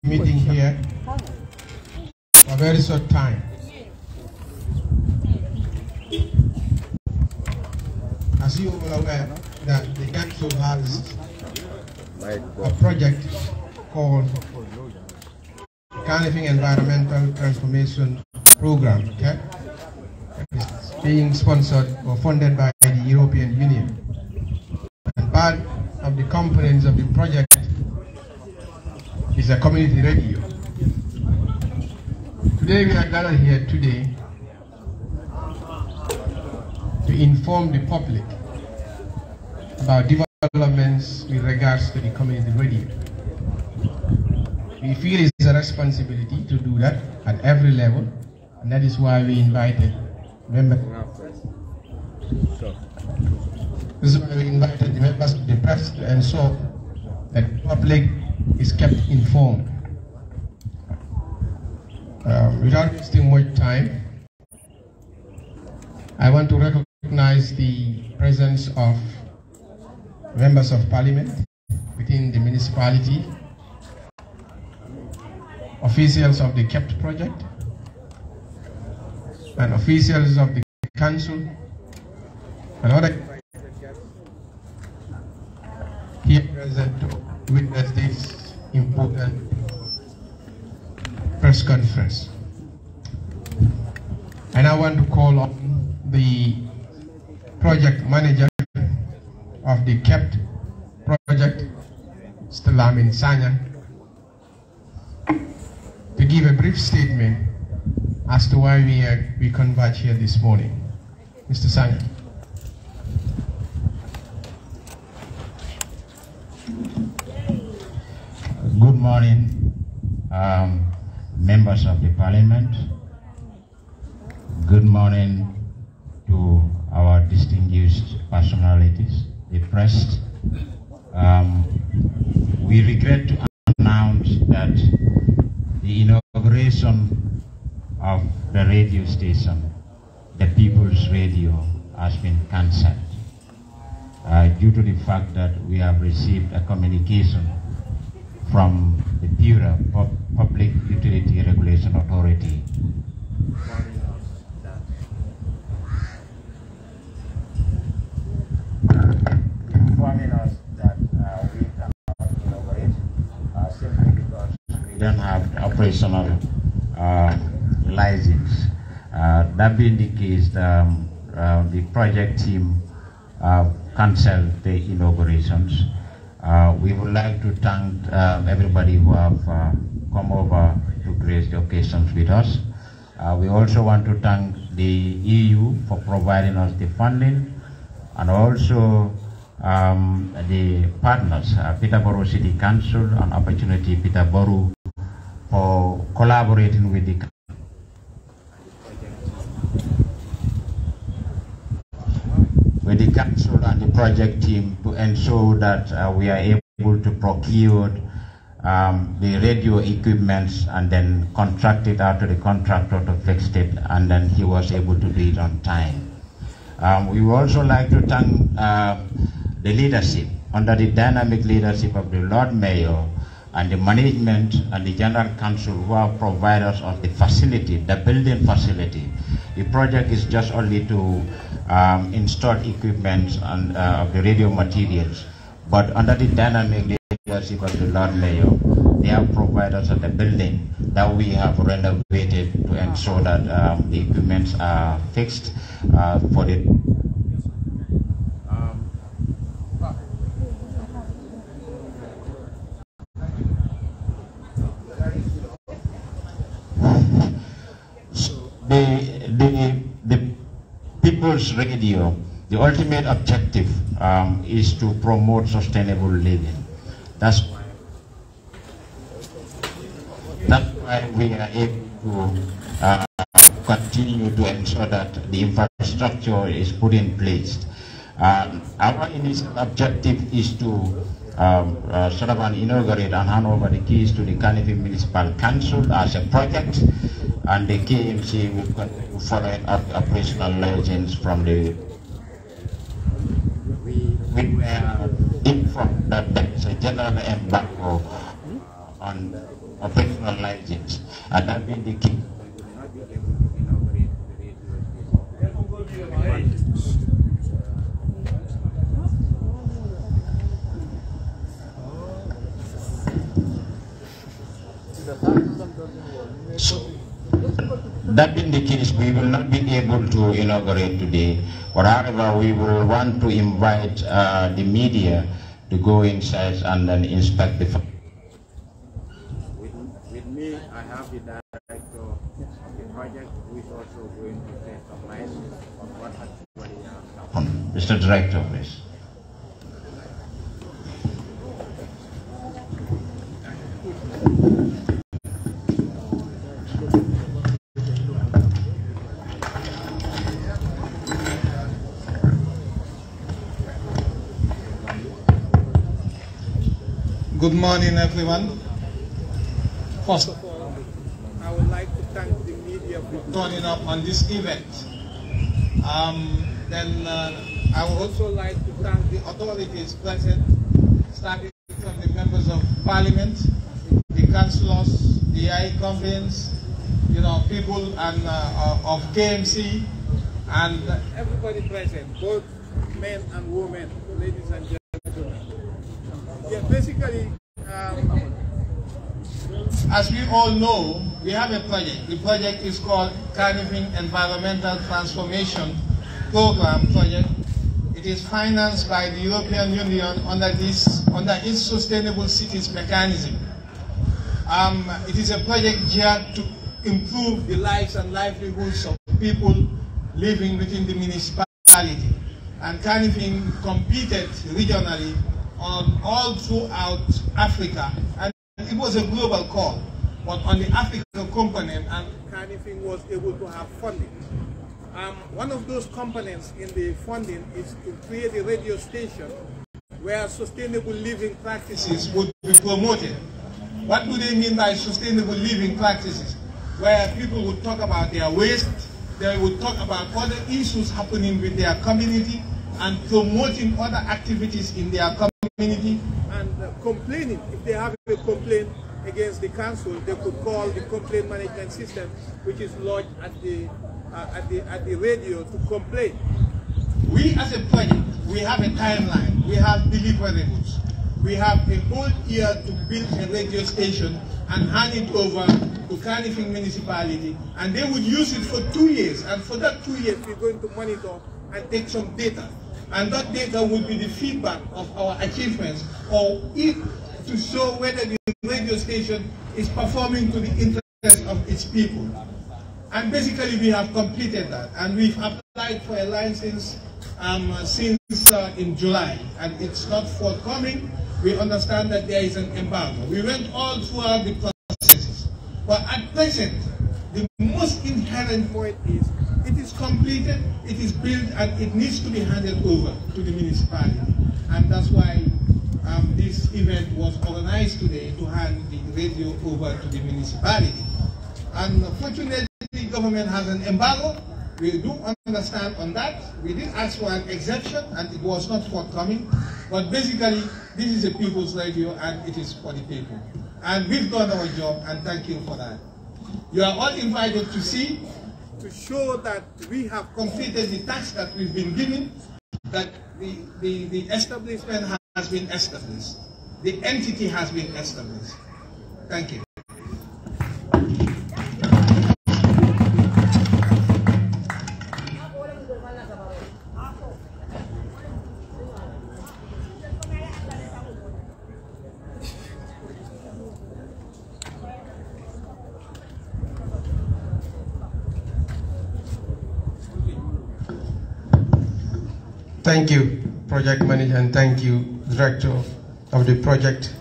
meeting here for a very short time. As you are aware, that the council has a project called Kmcthe Environmental Transformation Program. Okay? It's being sponsored or funded by the European Union. And part of the components of the project is a community radio. Today we are gathered here today to inform the public about developments with regards to the community radio. We feel it's a responsibility to do that at every level, and that is why we invited members. This is why we invited the members of the press to ensure that the public is kept informed. Without wasting much time, I want to recognize the presence of members of parliament within the municipality, officials of the 𝒂𝒄𝒄𝒄 project, and officials of the council, and other here present to witness this important press conference. And I want to call on the project manager of the 𝒂𝒄𝒄 project, Mr. Lamin Sanya, to give a brief statement as to why we converge here this morning. Mr. Sanya. Good morning, members of the parliament. Good morning to our distinguished personalities, the press. We regret to announce that the inauguration of the radio station, the People's Radio, has been cancelled due to the fact that we have received a communication from the Bureau of Public Utility Regulation Authority informing us that we cannot inaugurate simply because we don't have the operational license. That being the case, the project team cancelled the inaugurations. We would like to thank everybody who have come over to grace the occasions with us. We also want to thank the EU for providing us the funding, and also the partners, Peterborough City Council and Opportunity Peterborough, for collaborating with the council and the project team to ensure that we are able to procure the radio equipments and then contract it out to the contractor to fix it, and then he was able to do it on time. We would also like to thank the leadership, under the dynamic leadership of the Lord Mayor and the management and the General Council, who have provided us of the facility, the building facility. The project is just only to install equipment and of the radio materials, but under the dynamic leadership of the Lord Mayor, they have provided us the building that we have renovated to ensure that the equipments are fixed for the the People's Radio. The ultimate objective is to promote sustainable living. That's why we are able to continue to ensure that the infrastructure is put in place. Our initial objective is to sort of inaugurate and hand over the keys to the Kmcthe Municipal Council as a project, and the KMC will continue following up operational license from the. We were informed that there is a general embargo on operationalize it. And that being the key. So, that being the case, we will not be able to inaugurate today, but however, we will want to invite the media to go inside and then inspect the With me, I have the director of the project, who is also going to say some lines on what actually happened. Mr. Director, please. Good morning, everyone. First of all, I would like to thank the media for turning up on this event. Then I would also like to thank the authorities present, starting from the members of parliament, the councillors, the incumbents, people and of KMC, and everybody present, both men and women, ladies and gentlemen. Yeah, basically, as we all know, we have a project. The project is called Kmcthe Environmental Transformation Program Project. It is financed by the European Union under its Sustainable Cities mechanism. It is a project geared to improve the lives and livelihoods of people living within the municipality. And Kmcthe competed regionally on all throughout Africa, and it was a global call, but on the African component, and Kmcthe was able to have funding. One of those components in the funding is to create a radio station where sustainable living practices would be promoted. What do they mean by sustainable living practices? Where people would talk about their waste, they would talk about other issues happening with their community, and promoting other activities in their community, and complaining. If they have a complaint against the council, they could call the complaint management system, which is lodged at the radio, to complain. We as a project, we have a timeline, we have deliverables. We have a whole year to build a radio station and hand it over to Kmcthe municipality, and they would use it for 2 years, and for that 2 years we're going to monitor and take some data. And that data will be the feedback of our achievements, or if to show whether the radio station is performing to the interest of its people. And basically we have completed that, and we've applied for a license since in July, and it's not forthcoming. We understand that there is an embargo. We went all throughout the processes, but at present the most inherent point is it is completed, it is built, and it needs to be handed over to the municipality. And that's why this event was organized today, to hand the radio over to the municipality. And fortunately, the government has an embargo. We do understand on that. We did ask for an exemption, and it was not forthcoming. But basically, this is a people's radio, and it is for the people. And we've done our job, and thank you for that. You are all invited to see, to show that we have completed the task that we've been given, that the establishment has been established. The entity has been established. Thank you. Thank you, project manager, and thank you, director of the project,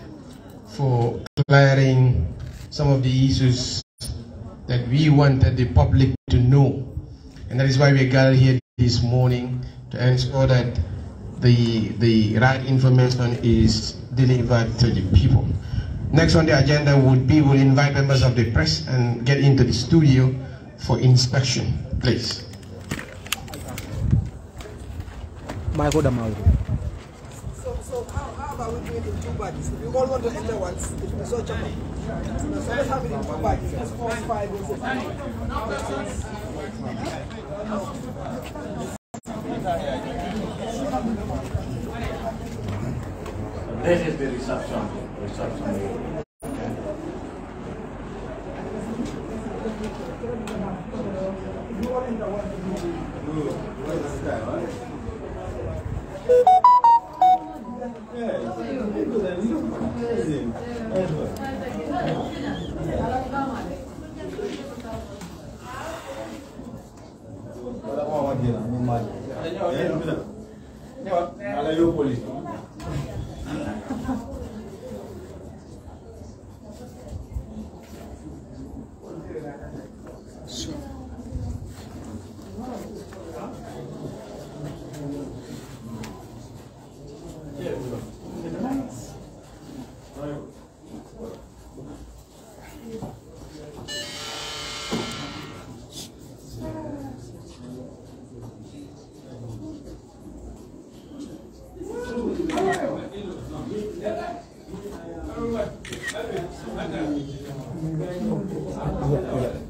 for clearing some of the issues that we wanted the public to know. And that is why we gathered here this morning, to ensure that the right information is delivered to the people. Next on the agenda would be, we'll invite members of the press and get into the studio for inspection, please. So how about we do it in 2 parties? If you all want to enter once, it will be so challenging. This is the reception.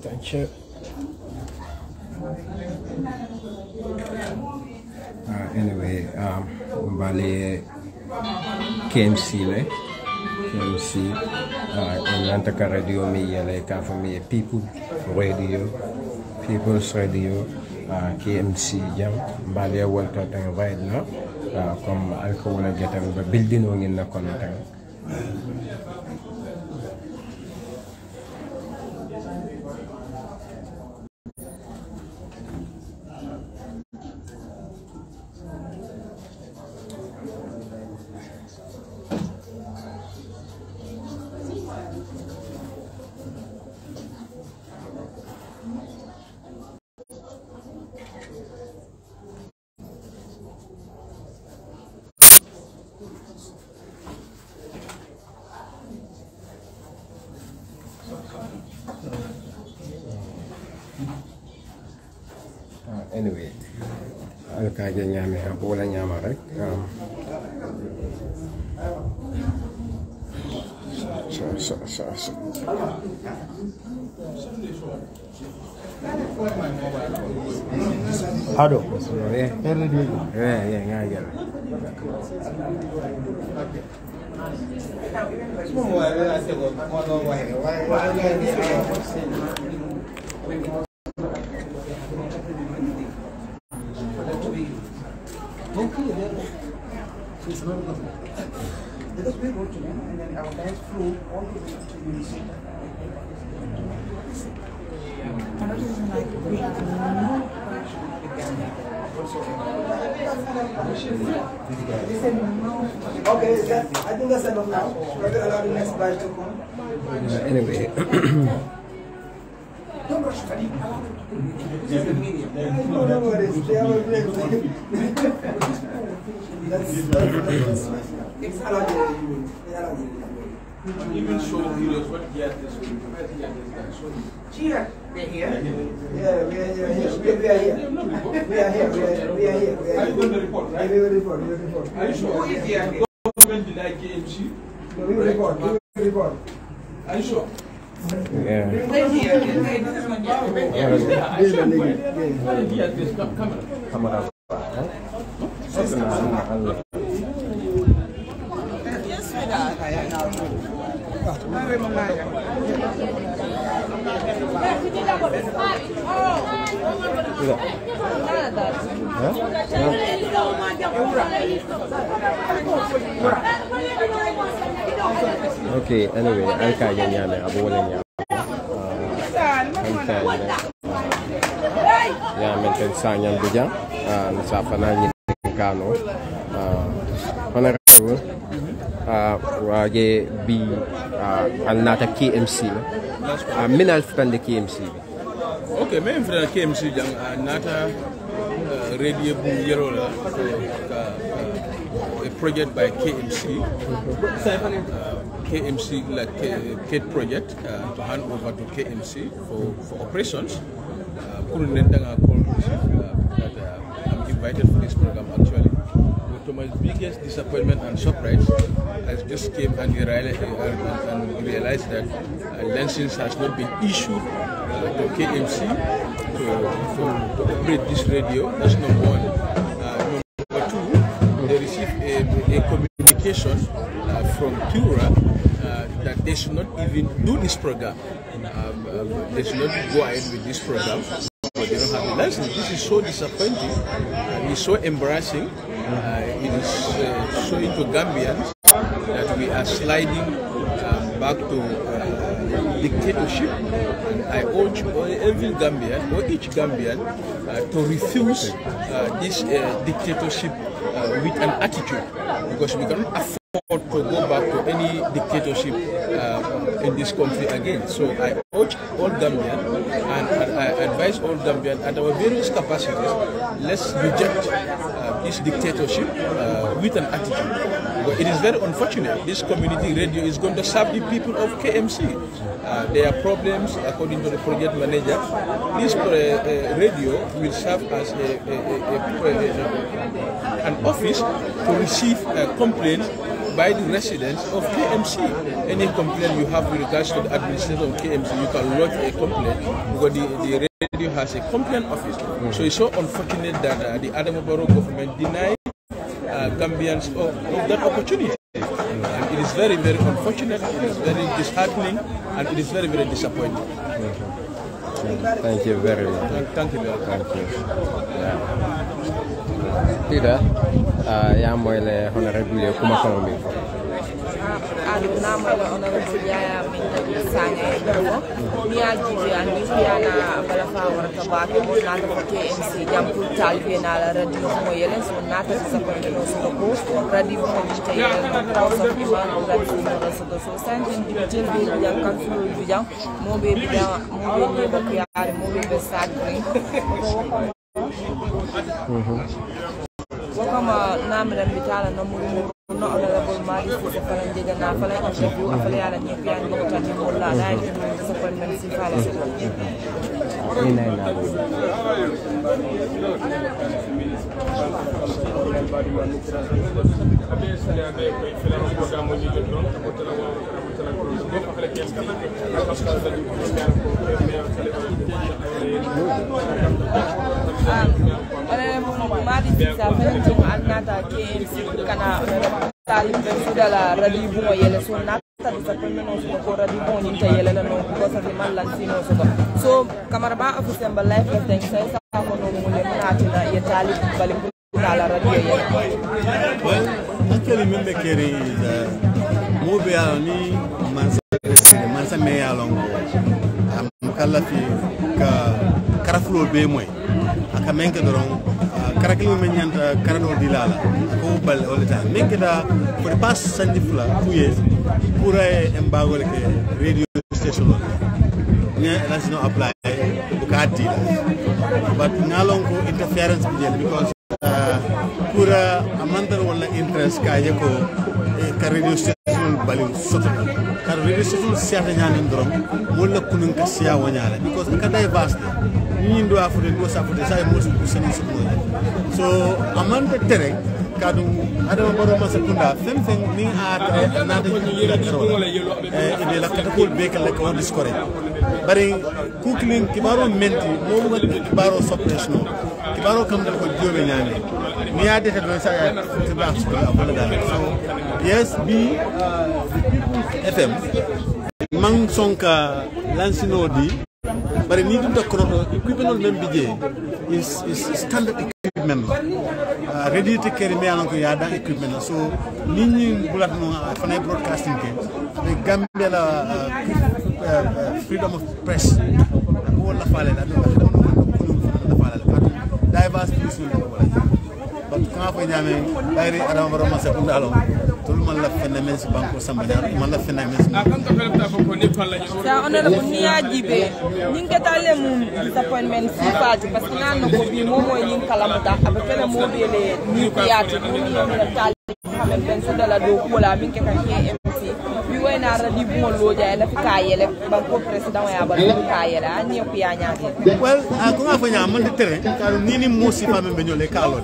Thank you. Anyway, Bali KMC Nantaka radio me like me People's Radio KMC jam Bali Walter tang right now comme alcohol getang ba building o ngin na kono tang anyway alkaaje ñame ha ko wala ñama rek hado ngajal Because we wrote to them and then our guys flew all the way to Minnesota. And that is like we have no connection with the Gambia whatsoever. Okay, I think that's enough now. We're going to allow the next batch to come. Anyway. Don't rush, buddy. Allow them to come. This is the media. No worries. They are very That's it's allowed. Even show videos what get this week. Here, we're here. Yeah, we are here. We are here. We are here. We are here. Are you going to report, right? We will report. We will report. Are you sure? Who is here? Government denied KMC? No, we will report. We will report. Are you sure? Yeah. Okay, anyway, alkaaje ñame abo wala ñame ya menten sanyam bija sa fana ni kano honorable waje bi alnata KMC min alfande KMC okay men frère KMC jang nata radio bu yero la a project by KMC KMC like Kate project to hand over to KMC for operations. I'm invited for this program actually. to my biggest disappointment and surprise, I just came and realized that license has not been issued to KMC to operate this radio. That's number one. Number two, they received a communication from Tura that they should not even do this program. They should not go ahead with this program, but they don't have the license. This is so disappointing. It's so embarrassing. It is showing to Gambians that we are sliding back to dictatorship. And I urge every Gambian or each Gambian to refuse this dictatorship with an attitude, because we cannot afford to go back to any dictatorship in this country again. So I urge all Gambians and I advise all Gambians at our various capacities, let's reject this dictatorship with an attitude. But it is very unfortunate. This community radio is going to serve the people of KMC. There are problems, according to the project manager. This radio will serve as an office to receive complaints by the residents of KMC. Any complaint you have with regards to the administration of KMC, you can lodge a complaint, because the radio has a complaint office. So it's so unfortunate that the Adama Barrow government denied Gambians of that opportunity. And it is very, very unfortunate, it is very disheartening, and it is very, very disappointing. Thank you very much. Thank you very much. Thank you. Tida, ya moyle honorable kuma kono mi. Na moyle honorable ya minta sanga ko. Ni aji ani fiana bala fa warta ba ko na ta KMC jam pour talbe na la radio mo yele so na ta sa ko no so ko radio mo tay ko so ki ma radio mo so santin digital bi yang kan fu bi jang mo be bi da mo be ba kiyare mo be 𝒑𝒂𝒃 wakama namran bitala no muru no honorable mali se falan de na falan ko shefu afale ala ni pian mo tan ni molla la ni se fal men si fala se ina na mari sa fenti annata KMC kana talib be sudala radio mo yele so nata sa pemeno so radio mo ni ta yele no ko sa man lan sino so kamara ba office ba life thank say sa ko no mo le nati na ya talib balim la radio yele well actually membe keri mo be ani mansa me yalon am kala fi ka karafulo be moy aka menke doron karakil men nyanta karano dilala ko bal olita menke da for the past 2 years pour embargo ke radio station ne that's not apply bukati but ngalon ko interference because pour amandar wala interest ka yeko ka radio station bali soto ka radio station siata nyanin doron wala kunun ka siya wanyala because ka dai vast ni ndo afude ndo safude sai musu kusani sumoya so amanda tere kadu Adama Barrow masakunda fem ni atre na de ide la katakul bekel ko discourage bari cooking kibaro menti mo mo kibaro suppression kibaro kam dal ko jobe nyame ni ade te don sa tibax ko abala so yes bi FM mang sonka lansino di but it needed the equipment même budget is standard equipment ready to carry me along yada equipment so nini bulat no fanay broadcasting ke the Gambia la freedom of press ko la fale la do la fale diverse news no but quand fa ñame bayri Adama Barrow ma sa ndalo tout man la phénomène ci banko sambanya man la phénomène sa honorable ni ajibe ninga tale mum disappointment si faati parce que nan ko bi mo moy yin kala mata abakela mo be le ni piati ni la tale xamel ben so dala do ko la min ke kan KMC bi wayna radi mo loja la fi kayele banko president ya ba kayele ani ko ya nyaade well ko nga fa nyam man tere ka ni mo si fa men be ñole kalon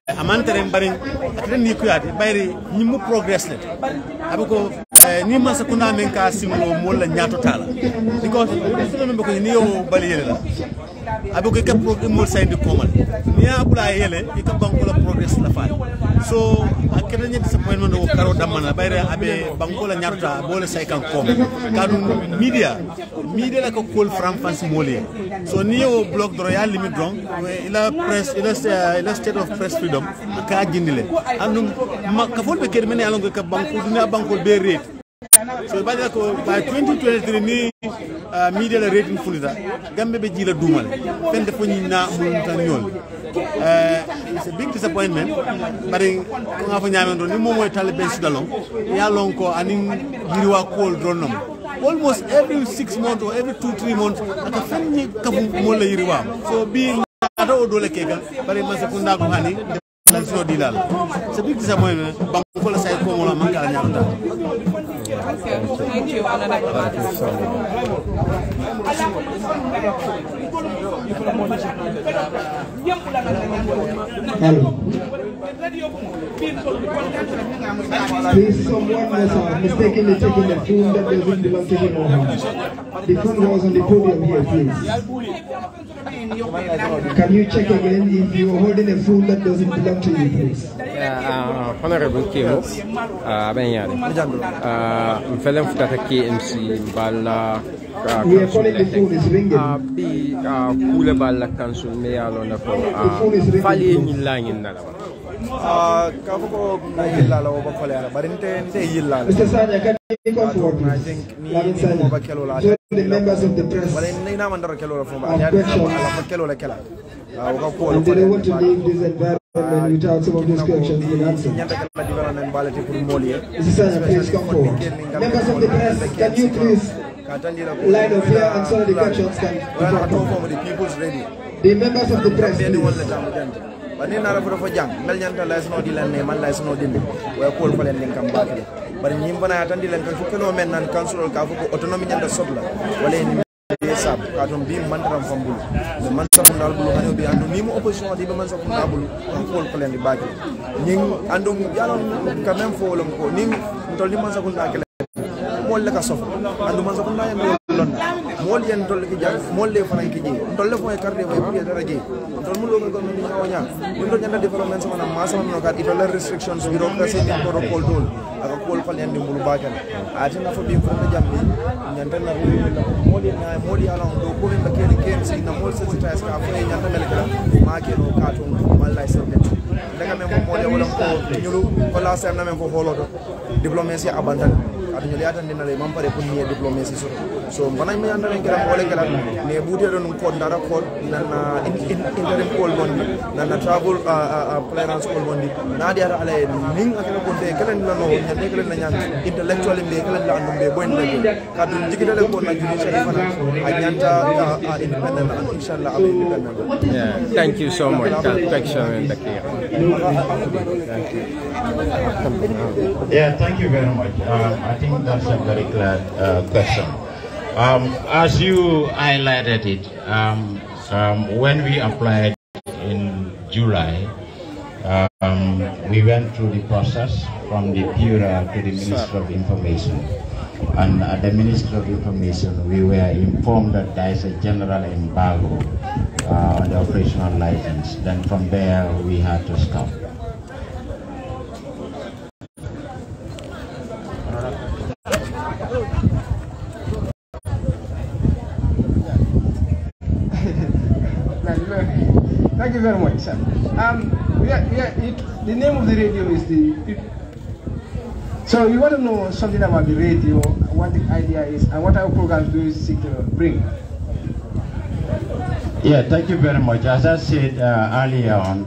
amantere mbari akren ni kuyati bayri nyimu progress le abiko ni man sakunda men ka simulo molla nyato tala because solo membe ko ni yo bali yele la abiko ke programme mol sayndi komal ni abula yele e ka banko la progress la fa so akren ni disappointment o karo damana bayri abe banko la nyato ta bole say kan kom kadu media la ko kol from France molé so ni yo block dro ya limit drong ila press ila state of press freedom ka jindile andum ka folbe kede men yalongo ka banko dina banko be rate so badi ko by 2023 ni media la rating fulita gambe be jila dumal fende fo ni na mun tan ñol it's a big disappointment bari ko nga fa ñamen do ni mom moy talbe sudalon yalon ko anin yiriwa kol dronom almost every 6 months or every 2-3 months aka fenni kafu mo la yiriwa so bi ado dole kega bari man se kunda ko hani so dilal c'est big disappointment banko la say ko mo la man kala ñaata. Thank you, Please, someone has mistakenly taken the phone that doesn't belong to him or her. The phone was on the podium here, please. Can you check again if you're holding a phone that doesn't belong to you, please? Honorable Kimo, Mfelem Futata KMC, Bala. We are calling the phone is ringing. Be Kule Bala Council, Mayalo, Fali in line in Nala. Kafoko Yilla over Colera, but in Yilla. Mr. Sanya, can you come forward, please? I think me over Kelola. The members of the press. But in Nina under Kelola from Kelola Kela. And they don't want to leave this environment without some of these questions being answered. Mr. Sanya, please come forward. Members of the press, can you please line up here and some of the questions can the people's ready. The members of the press, please. But in Arab for Jam, Melianta lies no deal and name and lies no dimmy. We are called for landing come back. But in Yimbana attended and Kafukano men and council Kafuko autonomy and the Sobla. Well, in Sab, Katum being Mantaram from Bulu. The Mansa from Nabu and be under Nimo opposition of the Mans of Nabu and called for landing back. Ning Andum Yalam Kamem for Ning Tolimas of Nakala. More like a sofa, and the Mazakuna and London. More than Toliki, more than Frankie, Tolle for a carrier by Piataragi, Tolmulo Gominia, you don't get developments on a mass of Itola restrictions, bureaucracy, and protocol tool, a call for Lendi Mulubakan. I think for being from the Jambi, Yantana, Modi along, going the Kmcthe in the most sensitized cafe, Yantamelica, Market or cartoon, Malai. Last time I for whole diplomacy abandoned. Diplomacy so when I'm under a booted on code, not a code, interim call one, and travel clearance call one. Nadia Ning intellectually make and they went like digital independent, inshallah, independent. Yeah, thank you so much. Yeah, thank you very much. I think that's a very clear question. As you highlighted it, when we applied in July, we went through the process from the Bureau to the Minister of Information. And at the Minister of Information, we were informed that there is a general embargo on the operational license. Then from there, we had to stop. Thank you very much, sir. The name of the radio is the. So you want to know something about the radio, what the idea is, and what our programs do seek to bring. Yeah, thank you very much. As I said earlier on,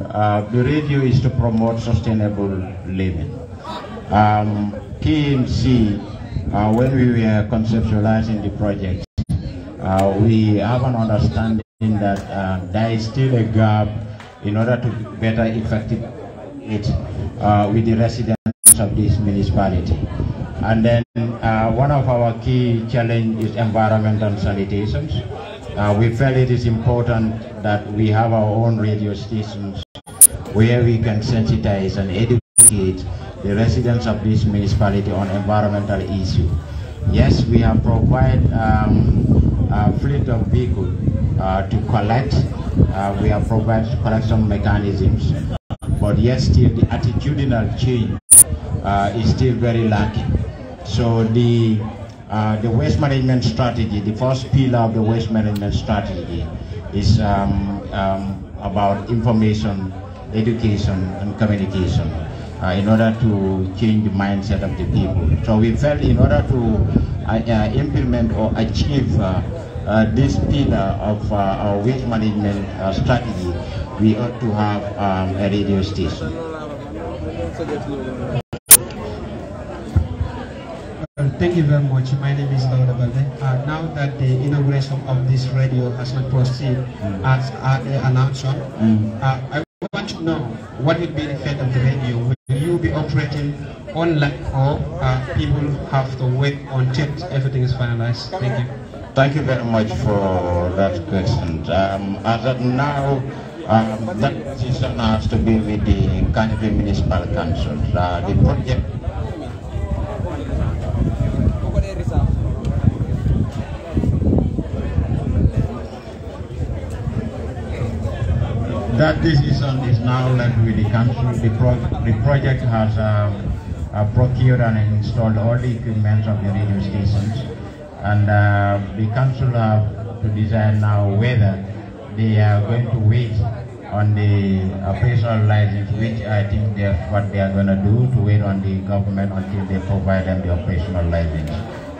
the radio is to promote sustainable living. KMC, when we were conceptualizing the project, we have an understanding that there is still a gap in order to better effective it with the residents of this municipality. And then one of our key challenges is environmental sanitation. We felt it is important that we have our own radio stations where we can sensitize and educate the residents of this municipality on environmental issues. Yes, we have provided a fleet of vehicles to collect. We have provided collection mechanisms, but yet still the attitudinal change is still very lacking. So the waste management strategy, the first pillar of the waste management strategy is about information, education, and communication in order to change the mindset of the people. So we felt in order to implement or achieve this pillar of our waste management strategy, we ought to have a radio station. Thank you very much. My name is 𝒂𝒄𝒄𝒏. Now that the inauguration of this radio has not proceeded as announced, I want to know what will be the fate of the radio. Will you be operating online or people have to wait until everything is finalized? Thank you. Thank you very much for that question. As of now, that decision has to be with the Kmcthe Municipal Council. The project that decision is now left with the council. The project has procured and installed all the equipment of the radio stations, and the council have to decide now whether they are going to wait on the operational license, which I think that's what they are going to do, to wait on the government until they provide them the operational license.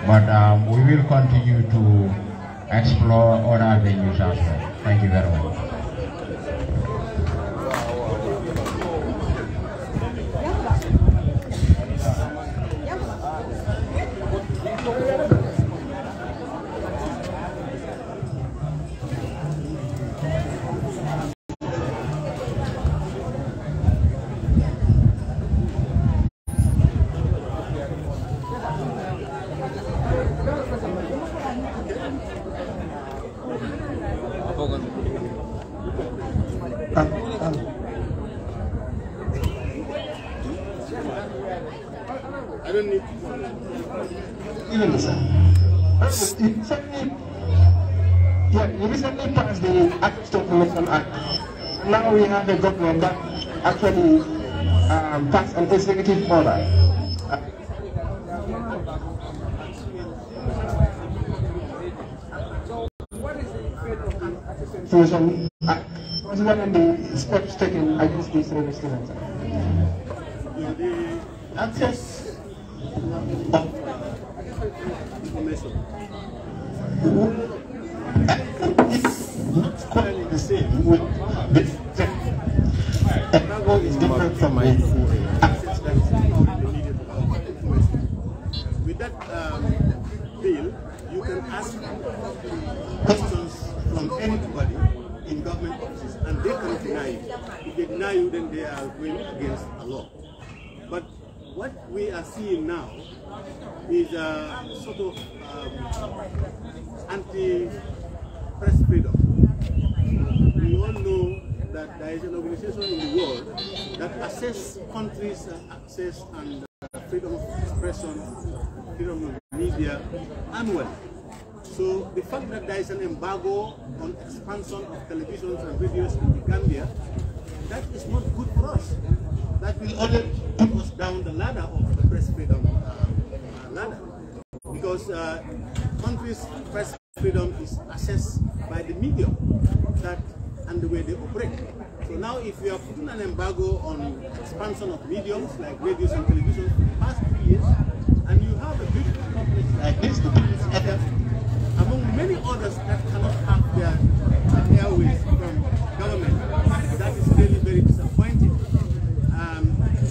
But we will continue to explore other avenues as well. Thank you very much. I don't need even you recently passed the Access to Information Act. Now we have a government that actually passed an executive order. Was one of the steps taken against these radio stations? the access of information. It's not quite the same with the embargo is different from my access that is already needed for information. With that bill, you can ask questions from anybody in government offices and they can deny you. If they deny you, then they are going against a law. But what we are seeing now is a sort of anti-press freedom. We all know that there is an organization in the world that assesses countries' access and freedom of expression, freedom of media annually. So the fact that there is an embargo on expansion of televisions and radios in the Gambia, that is not good for us. That will only put us down the ladder of the press freedom ladder. Because countries' press freedom is assessed by the medium and the way they operate. So now if we are putting an embargo on expansion of mediums like radios and televisions for the past 2 years, and you have a beautiful company like this, the British FM, among many others that cannot have their airways from government, that is really very disappointing.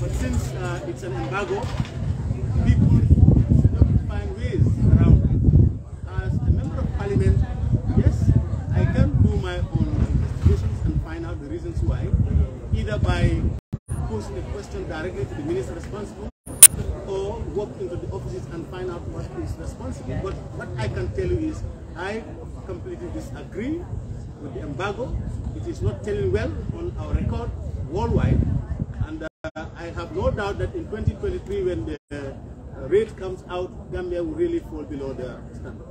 But since it's an embargo, people find ways around it. As a member of parliament, yes, I can do my own investigations and find out the reasons why, either by posing a question directly to the minister responsible, or walk into the offices and find out what is responsible. But what I can tell you is, I completely disagree with the embargo. It is not telling well on our record, worldwide. And I have no doubt that in 2023, when the rate comes out, Gambia will really fall below the standard.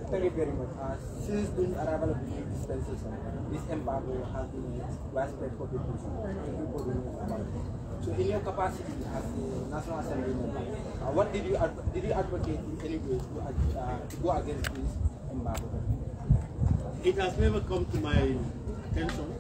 Thank you very much. Since the arrival of the new dispensation, this embargo has been widespread for people. Everybody knows about it. So, in your capacity as the National Assembly member, what did you advocate in any way to go against this embargo? It has never come to my attention.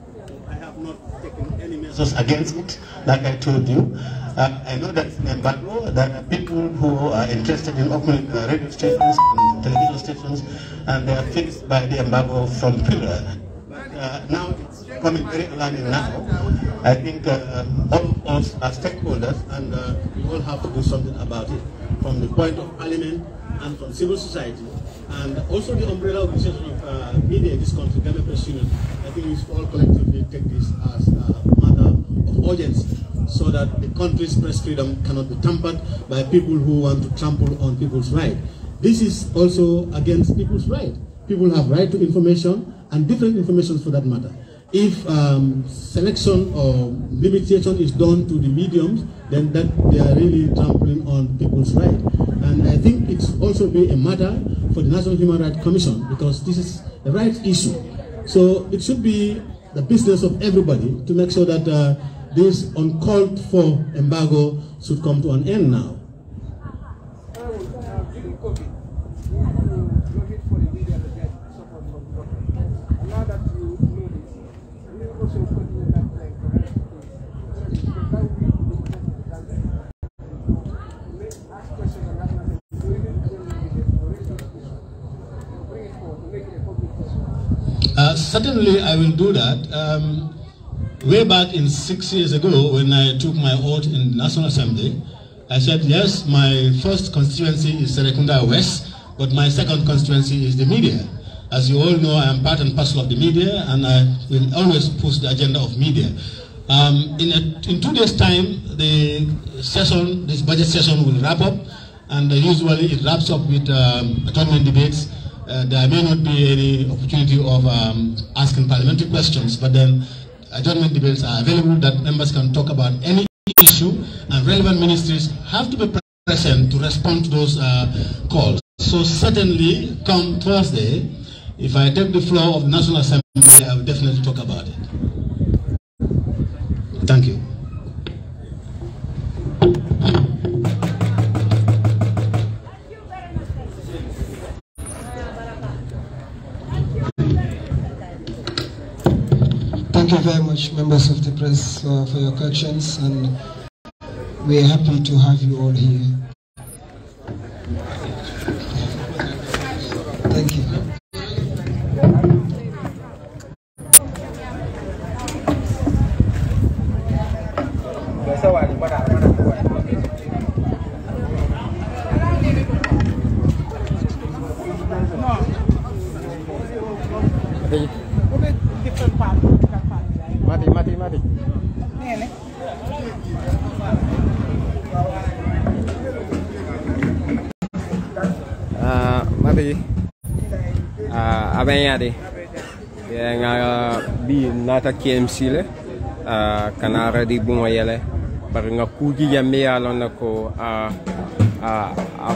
I have not taken any measures against it. Like I told you, I know that it's an embargo. There are people who are interested in opening radio stations and television stations, and they are faced by the embargo from Pillar. Now it's coming very alarming now. I think all of us are stakeholders, and we all have to do something about it, from the point of parliament and from civil society, and also the umbrella organization of media in this country, 𝒂𝒄𝒄𝒏. I think we should all collectively take this as a matter of urgency, so that the country's press freedom cannot be tampered by people who want to trample on people's rights. This is also against people's rights. People have right to information, and different information for that matter. If selection or limitation is done to the mediums, then that they are really trampling on people's rights. And I think it's also be a matter for the National Human Rights Commission, because this is a rights issue. So it should be the business of everybody to make sure that this uncalled for embargo should come to an end now. Certainly, I will do that. Way back in 6 years ago, when I took my oath in the National Assembly, I said, yes, my first constituency is Serekunda West, but my second constituency is the media. As you all know, I am part and parcel of the media, and I will always push the agenda of media. In 2 days' time, the session, this budget session will wrap up, and usually it wraps up with adjournment debates. There may not be any opportunity of asking parliamentary questions, but then adjournment debates are available that members can talk about any issue, and relevant ministries have to be present to respond to those calls. So certainly, come Thursday, if I take the floor of the National Assembly, I will definitely talk about it. Thank you. Thank you very much, members of the press, for your questions, and we are happy to have you all here. Thank you. Mati. Mati. Abenyadi. Nga bi nata KMC le. Kanara di bunga yele. Bari nga kuji jambe yalon ko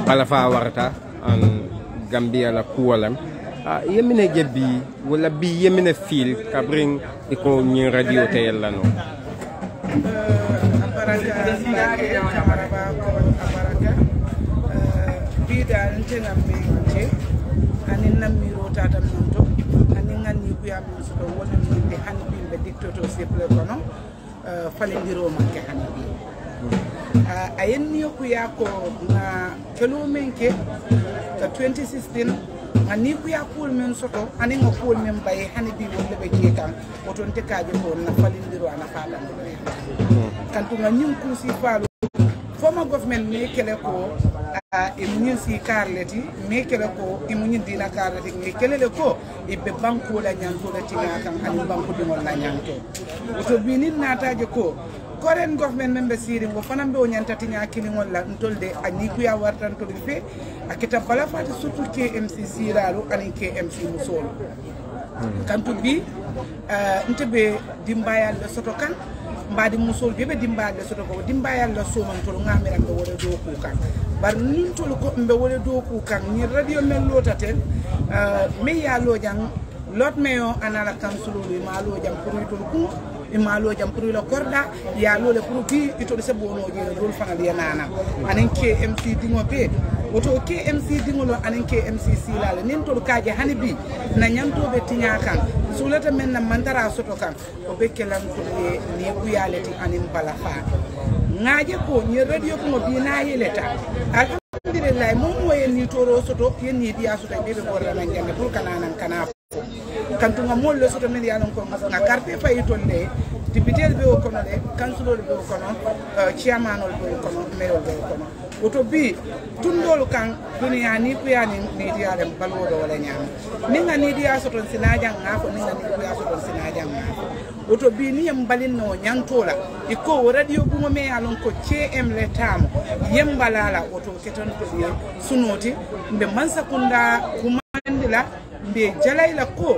balafa warta an Gambia la kuwalam. Yemine jebi wala bi yemine fil kabring iko nyi radio tayel la no bi dal ntenga mbe ani namiro tata monto ani ngani ku ya so do wona minde hani bimbe dictatorship le kono falindiro manke hani bi ayenni ku ya ko na kelo menke 2016 ani ku ya kul men soto ani nga kul men baye hani bi wonde be kekan oton te kaaje ko na falindiro ana fala kan to nganyum ku si falo former government me kele ko e munyin si karleti me kele ko e munyin dina karleti me kele ko e be banko la nyanto la tinga kan ani banko de mon la nyanto oto binin nataje ko current government member siri ngo fanambe o nyantati nya kilingol la ntolde ani kuya wartan to fe akita bala fati surtout KMC siralo ani KMC musol kantu bi ntebe dimbayal soto kan mbadi musol bebe dimbayal soto ko dimbayal la so man to ngamira be wala do ku kan bar nin to ko be wala do ku kan ni radio men lotatel me ya lo jang lot meyo anala kansulu ma lo jang pour to ku imalo jam pour la corda ya lo le pour bi ito de se bono je dol fana de nana anen KMC dingo be woto KMC dingo lo anen KMC silale nin to kaaje hanibi na nyanto be tinya kan sulata men na mantara soto kan o be kelam to ni kuyaleti anen bala fa ngaje ko ni radio ko bi na yeleta alhamdulillah mo moye ni toro soto yenni dia soto be be borla na ngende pour kananan kana kantu nga mollo soto men yalon ko nga carte fay tolle député be o kono de councilor be o kono chairman be o kono mayor be o kono oto bi tundol kan dunia ni ku yani ni dia dem balwo do wala nyama ninga ni dia soto sinaja nga ko ninga ni ku ya soto sinaja nga oto bi ni yambalin no nyantola iko radio bu me yalon ko CM le tam yembalala oto keton to bi sunoti mbe mansa kunda kumandila mbe jalayla ko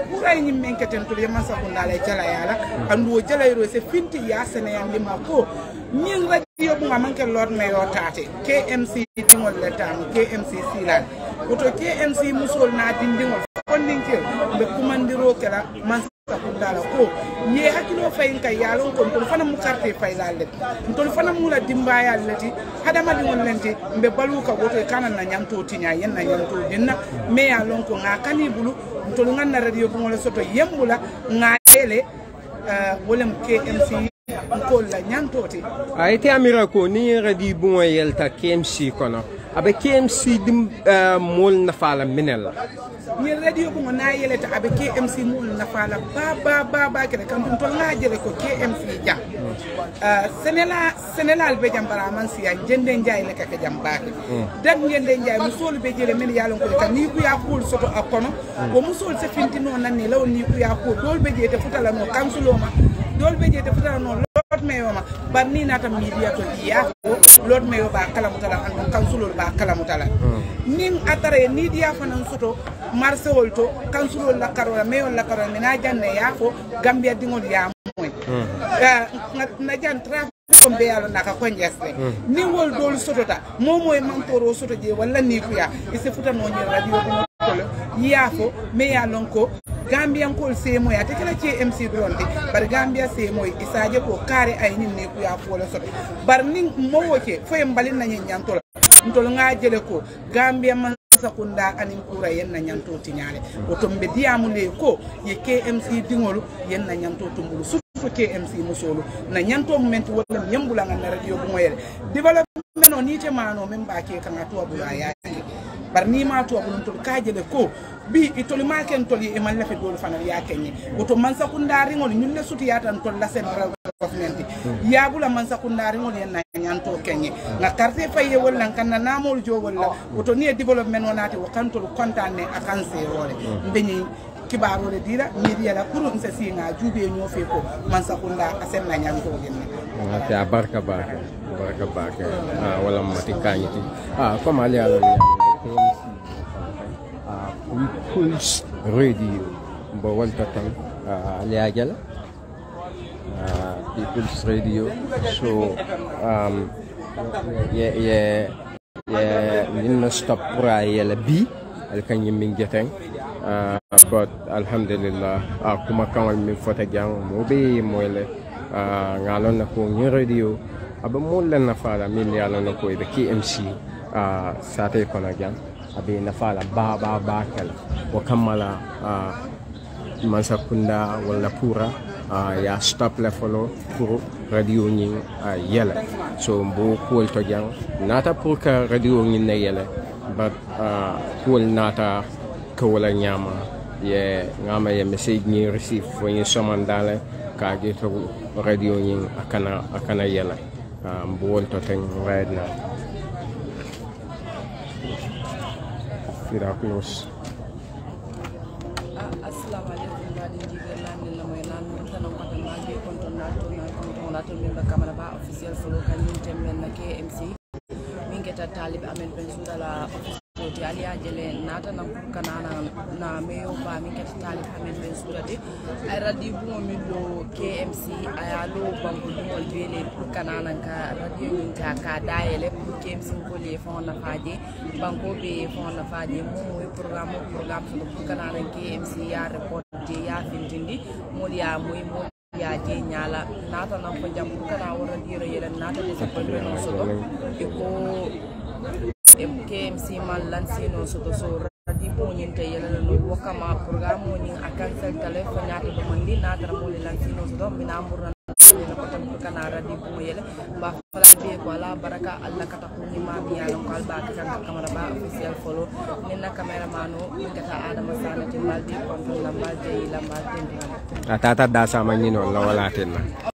pour ay ñim menketen to le masa ko ndale jala yala andu jalayro se finti ya sene yandi mako ñing radio bu nga manke lord mayo tate KMC dingol le tam KMC silan oto KMC musol na dindingol kondinkel be kumandiro kala masa ko ndala ko ye hakilo fayin kay yalon ko to fana mu carte fay lalle to fana mu la dimbaya lati hadama dingol lenti be balu ka woto kanan na nyamto tinya yen na nyamto dinna me yalon ko nga kanibulu to nganna radio ko ngol soto yembula ngaele wolem KMC ko la nyantoti ayte amira ko ni radio bu yelta KMC kono abe KMC dim mol na fala minel ni radio ko na yeleta abe KMC mol na fala ba kene kan to ngajele ko KMC jam senela be jam bara man siya jende njaay le ka jam baake dag ngende njaay musol be jele men yalon ko kan ni ku ya kul soto akono ko musol se finti non nan ni law ni ku ya ko dol be jete futala no kansuloma dol be jete futala no lot meyoma bar ni nata media to ya lot meyo ba kala mutala an kansulol ba kala mutala nin atare ni dia fanan soto marse wolto kansulol la karola meyo la karola mena janne ya ko gambia dingol ya moy na jan traffic ko be yalo naka ko njeste ni wol dol soto ta moy mankoro soto je wala ni kuya ise futa no ni radio ko ya ko me yalon ko Gambian kol semo ya tekela KMC dronde bar Gambia semo isaje ko kare ay nin ne ku ya fola so bar nin mowoke fo embalin na nyantola ntol nga jele ko Gambia man sakunda anin kura yen na nyanto tinyale o to mbe diamu le ko ye KMC dingolu yen na nyanto tumbulu surtout KMC musolo na nyanto moment wala nyambula nga radio bu moyele development no nite mano memba ke kan atwa bu ya bar ni ma to bu ntol kajele ko bi itoli maken toli e man la fe dol fanal ya kenye oto man sakundari ngol ñun le suti yata tol la central government ya bula man sakundari ngol en na nyanto kenye nga carte faye wala kan na namol jogol la oto ni development wonati o kantol kontane akanse wole ndeni kibaro le dira media la pour nse singa jube ño fe ko man sakunda asen na nyanto genne ya barka wala mati kanyiti comme ali ala Pulse Radio bawalta tan aliagala Pulse Radio so linna stop pra yela bi al kany min geteng but alhamdulillah kuma kawal min fota jang mo be moyle ngalon na ko ni radio aba mo len na fala min yalo na ko be KMC sate kono jang abe nafala ba kala wa kamala mansakunda wala pura ya stop le follow pour radio ñing yele so mbo ko to jang nata pour que radio ñing na yele but ko nata ko wala nyama ye ngama ye message ni receive fo ni somandale ka ge to radio ñing akana yele mbo to ten right now Miraculous. Assalamualaikum warahmatullahi wabarakatuh. na to min kamera ba official follow kan min temmen na KMC min keta talib amen ben sura la official ti aliya jele nata nan kanana na meyo ba min keta talib amen ben sura de ay radio bu min do KMC ayalo banko dum bele pour kanana ka radio min ta ka dayele pour KMC ko le fon na faje banko be fon na faje mo programme pour kanana KMC ya report ya fintindi moliya moy ya je nyala nata nan ko jam kana wara dira yele nata de ko no soto ko KMC man lansino soto so radi bo nyinte yele no wakama programme ni akan sel telephone ya to mandi nata mo lansino soto mina murna na ko tam kana radi bo yele ba fala be ko ala baraka alla kata ko ni ma biya no kal ba kan kamera ba official follow ninna cameraman o kata adama sanati maldi ko lambalde lambalde atata da sama nyino la wala tenna